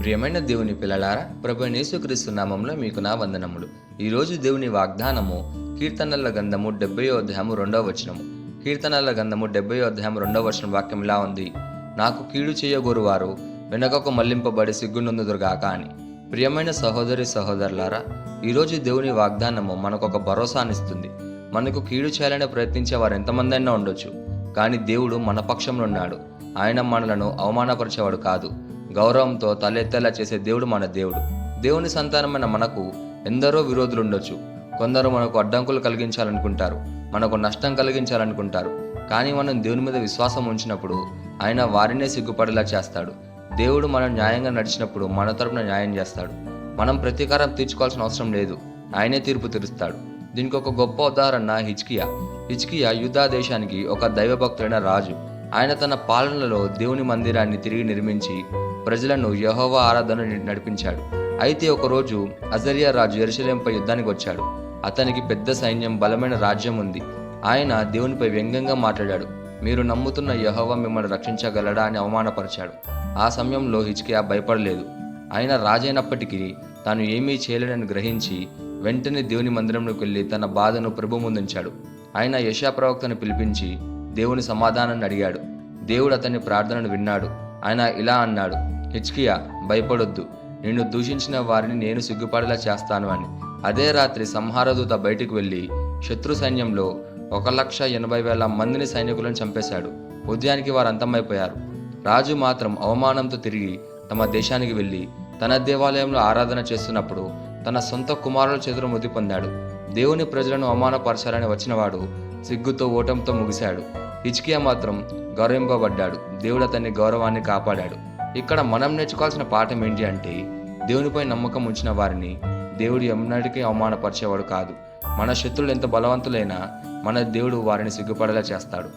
ప్రియమైన దేవుని పిల్లలారా, ప్రభు యేసుక్రీస్తు నామంలో మీకు నా వందనములు. ఈరోజు దేవుని వాగ్దానము కీర్తనల గ్రంథము 70వ అధ్యాయము 2వ వచనము. కీర్తనల గ్రంథము 70వ అధ్యాయము 2వ వచనం వాక్యం ఇలా ఉంది: నాకు కీడు చేయగోరువారు వెనకకు మళ్లింపబడి సిగ్గునందుదురుగాక అని. ప్రియమైన సహోదరి సహోదరులారా, ఈరోజు దేవుని వాగ్దానము మనకు ఒక భరోసానిస్తుంది. మనకు కీడు చేయాలని ప్రయత్నించే వారు ఎంతమంది అయినా ఉండొచ్చు, కానీ దేవుడు మన పక్షంలో ఉన్నాడు. ఆయన మనలను అవమానపరిచేవాడు కాదు. గౌరవంతో తలెత్తేలా చేసే దేవుడు మన దేవుడు. దేవుని సంతానమైన మనకు ఎందరో విరోధులు ఉండొచ్చు. కొందరు మనకు అడ్డంకులు కలిగించాలనుకుంటారు, మనకు నష్టం కలిగించాలనుకుంటారు. కానీ మనం దేవుని మీద విశ్వాసం ఉంచినప్పుడు ఆయన వారినే సిగ్గుపడేలా చేస్తాడు. దేవుడు మనం న్యాయంగా నడిచినప్పుడు మన తరపున న్యాయం చేస్తాడు. మనం ప్రతీకారం తీర్చుకోవాల్సిన అవసరం లేదు, ఆయనే తీర్పు తీరుస్తాడు. దీనికి ఒక గొప్ప ఉదాహరణ హిజ్కియా యూదా దేశానికి ఒక దైవభక్తుడైన రాజు. ఆయన తన పాలనలో దేవుని మందిరాన్ని తిరిగి నిర్మించి ప్రజలను యెహోవా ఆరాధన నడిపించాడు. అయితే ఒకరోజు అజర్యా రాజు యెరూషలేముపై యుద్ధానికి వచ్చాడు. అతనికి పెద్ద సైన్యం, బలమైన రాజ్యం ఉంది. ఆయన దేవునిపై వ్యంగ్యంగా మాట్లాడాడు. మీరు నమ్ముతున్న యెహోవా మిమ్మల్ని రక్షించగలడా అని అవమానపరిచాడు. ఆ సమయంలో హిజ్కియా భయపడలేదు. ఆయన రాజైనప్పటికీ తాను ఏమీ చేయలేడని గ్రహించి వెంటనే దేవుని మందిరంలోకి వెళ్ళి తన బాధను ప్రభు ముందుంచాడు. ఆయన యెషయా ప్రవక్తను పిలిపించి దేవుని సమాధానాన్ని అడిగాడు. దేవుడు అతని ప్రార్థనను విన్నాడు. ఆయన ఇలా అన్నాడు: హిజ్కియా, భయపడొద్దు, నిన్ను దూషించిన వారిని నేను సిగ్గుపడేలా చేస్తాను అని. అదే రాత్రి సంహారదూత బయటికి వెళ్ళి శత్రు సైన్యంలో 1,80,000 మందిని సైనికులను చంపేశాడు. ఉదయానికి వారు అంతమైపోయారు. రాజు మాత్రం అవమానంతో తిరిగి తమ దేశానికి వెళ్ళి తన దేవాలయంలో ఆరాధన చేస్తున్నప్పుడు తన సొంత కుమారుల చేతులు మృతి పొందాడు. దేవుని ప్రజలను అవమానపరచాలని వచ్చినవాడు సిగ్గుతో ఓటంతో ముగిశాడు. హిజ్కియా మాత్రం గౌరవింపబడ్డాడు. దేవుడు అతని గౌరవాన్ని కాపాడాడు. ఇక్కడ మనం నేర్చుకోవాల్సిన పాఠం ఏంటి అంటే, దేవునిపై నమ్మకం ఉంచిన వారిని దేవుడు ఎన్నటికీ అవమానపరిచేవాడు కాదు. మన శత్రులు ఎంత బలవంతులైనా మన దేవుడు వారిని సిగ్గుపడేలా చేస్తాడు.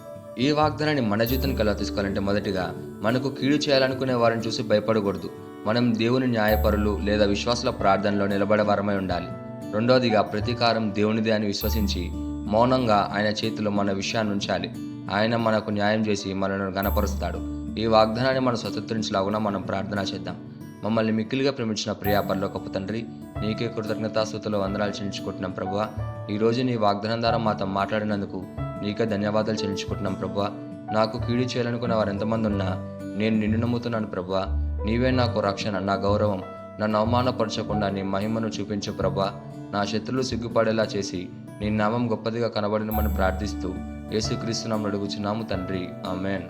ఈ వాగ్దానాన్ని మన జీవితానికి ఎలా తీసుకోవాలంటే, మొదటిగా మనకు కీడు చేయాలనుకునే వారిని చూసి భయపడకూడదు. మనం దేవుని న్యాయపరులు లేదా విశ్వాసుల ప్రార్థనలో నిలబడే వారమై ఉండాలి. రెండవదిగా, ప్రతీకారం దేవునిదే అని విశ్వసించి మౌనంగా ఆయన చేతిలో మన విషయాన్ని ఉంచాలి. ఆయన మనకు న్యాయం చేసి మనల్ని గణపరుస్తాడు. ఈ వాగ్దానాన్ని మనం స్వతంత్రించలాగున మనం ప్రార్థన చేద్దాం. మమ్మల్ని మిక్కిలిగా ప్రేమించిన ప్రియా పరలోకపు తండ్రి, నీకే కృతజ్ఞతాస్తుతులు వందనాలు చెల్లించుకుంటున్నాం ప్రభువా. ఈరోజు నీ వాగ్దానం ద్వారా మాతో మాట్లాడినందుకు నీకే ధన్యవాదాలు చెల్లించుకుంటున్నాం ప్రభువా. నాకు కీడు చేయాలనుకున్న వారు ఎంతమంది ఉన్నా నేను నిన్ను నమ్ముతున్నాను ప్రభువా. నీవే నాకు రక్షణ, నా గౌరవం. నన్ను అవమానపరచకుండా నీ మహిమను చూపించు ప్రభువా. నా శత్రులు సిగ్గుపడేలా చేసి నీ నామం గొప్పదిగా కనబడినమని ప్రార్థిస్తూ యేసుక్రీస్తు నామమున అడుగుచున్నాము తండ్రి, ఆమేన్.